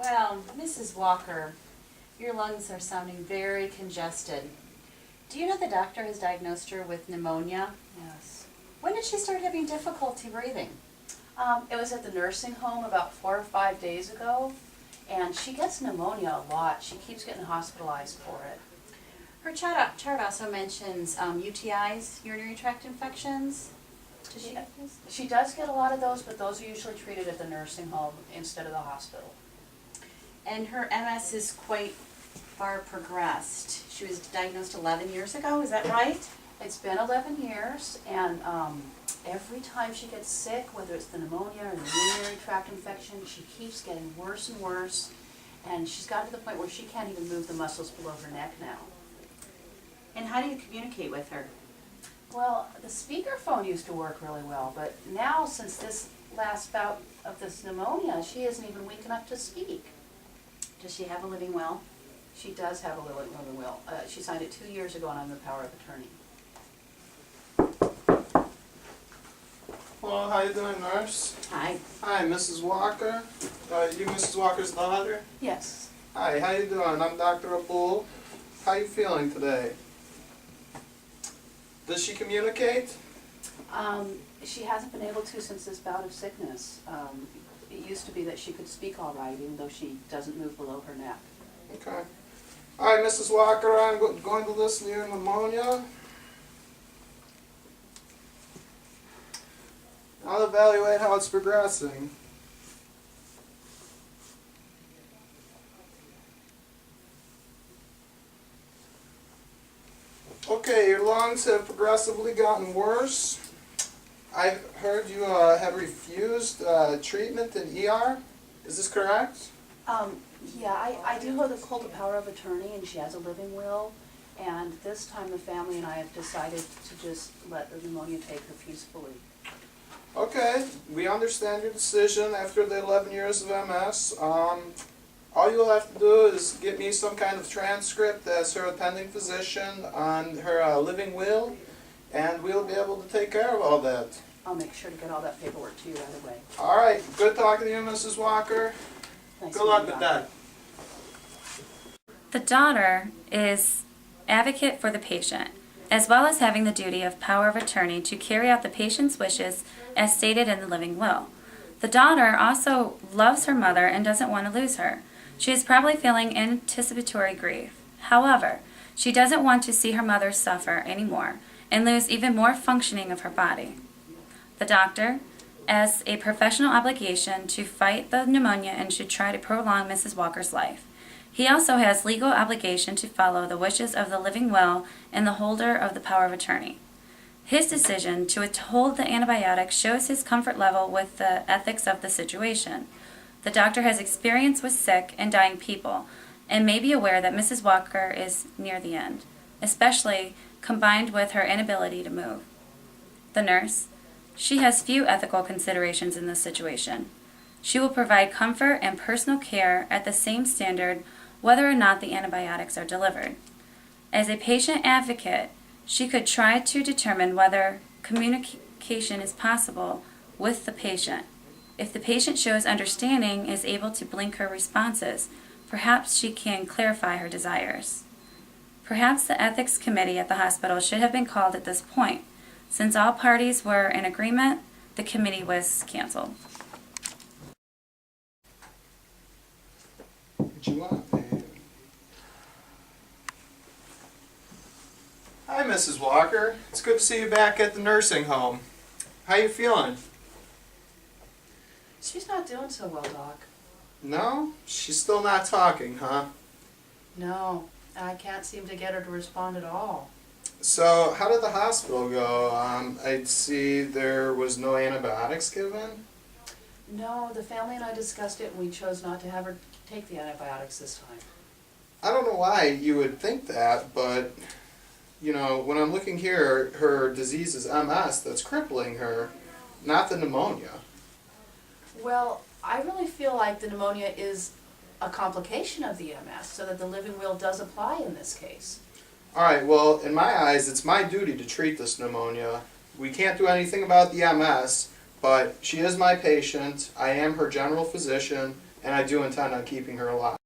Well, Mrs. Walker, your lungs are sounding very congested. Do you know the doctor has diagnosed her with pneumonia? Yes. When did she start having difficulty breathing? It was at the nursing home about 4 or 5 days ago, and she gets pneumonia a lot. She keeps getting hospitalized for it. Her chart also mentions UTIs, urinary tract infections. Does she get this? She does get a lot of those, but those are usually treated at the nursing home instead of the hospital. And her MS is quite far progressed. She was diagnosed 11 years ago, is that right? It's been 11 years, and every time she gets sick, whether it's the pneumonia or the urinary tract infection, she keeps getting worse and worse, and she's gotten to the point where she can't even move the muscles below her neck now. And how do you communicate with her? Well, the speakerphone used to work really well, but now, since this last bout of this pneumonia, she isn't even weak enough to speak. Does she have a living will? She does have a living will. She signed it 2 years ago, and I'm the power of attorney. Hello, how you doing, nurse? Hi. Hi, Mrs. Walker. You Mrs. Walker's daughter? Yes. Hi, how you doing? I'm Dr. Abul. How you feeling today? Does she communicate? She hasn't been able to since this bout of sickness. It used to be that she could speak all right, even though she doesn't move below her neck. Okay. All right, Mrs. Walker, I'm going to listen to your pneumonia. I'll evaluate how it's progressing. Okay, your lungs have progressively gotten worse. I heard you have refused treatment in ER. Is this correct? Yeah, I do hold the power of attorney, and she has a living will. And this time the family and I have decided to just let the pneumonia take her peacefully. Okay, we understand your decision after the 11 years of MS. All you'll have to do is get me some kind of transcript as her attending physician on her living will, and we'll be able to take care of all that. I'll make sure to get all that paperwork to you right away. All right, good talking to you, Mrs. Walker. Nice Good luck meeting with you. that. The daughter is advocate for the patient, as well as having the duty of power of attorney to carry out the patient's wishes as stated in the living will. The daughter also loves her mother and doesn't want to lose her. She is probably feeling anticipatory grief. However, she doesn't want to see her mother suffer anymore and lose even more functioning of her body. The doctor has a professional obligation to fight the pneumonia and should try to prolong Mrs. Walker's life. He also has legal obligation to follow the wishes of the living will and the holder of the power of attorney. His decision to withhold the antibiotics shows his comfort level with the ethics of the situation. The doctor has experience with sick and dying people and may be aware that Mrs. Walker is near the end, especially combined with her inability to move. The nurse, she has few ethical considerations in this situation. She will provide comfort and personal care at the same standard whether or not the antibiotics are delivered. As a patient advocate, she could try to determine whether communication is possible with the patient. If the patient shows understanding, is able to blink her responses, perhaps she can clarify her desires. Perhaps the ethics committee at the hospital should have been called at this point. Since all parties were in agreement, the committee was canceled. What you want, babe? Hi, Mrs. Walker. It's good to see you back at the nursing home. How you feeling? She's not doing so well, Doc. No? She's still not talking, huh? No, I can't seem to get her to respond at all. So, how did the hospital go? I see there was no antibiotics given. No, the family and I discussed it, and we chose not to have her take the antibiotics this time. I don't know why you would think that, but, you know, when I'm looking here, her disease is MS that's crippling her, not the pneumonia. Well, I really feel like the pneumonia is a complication of the MS, so that the living will does apply in this case. All right, well, in my eyes, it's my duty to treat this pneumonia. We can't do anything about the MS, but she is my patient. I am her general physician, and I do intend on keeping her alive.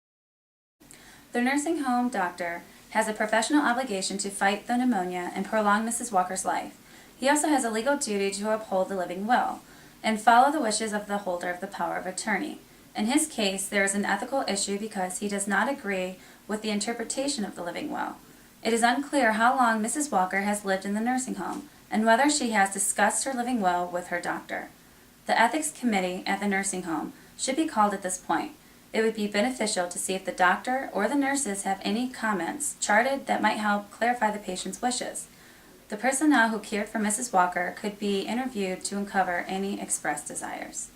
The nursing home doctor has a professional obligation to fight the pneumonia and prolong Mrs. Walker's life. He also has a legal duty to uphold the living will and follow the wishes of the holder of the power of attorney. In his case, there is an ethical issue because he does not agree with the interpretation of the living will. It is unclear how long Mrs. Walker has lived in the nursing home and whether she has discussed her living will with her doctor. The ethics committee at the nursing home should be called at this point. It would be beneficial to see if the doctor or the nurses have any comments charted that might help clarify the patient's wishes. The personnel who cared for Mrs. Walker could be interviewed to uncover any expressed desires.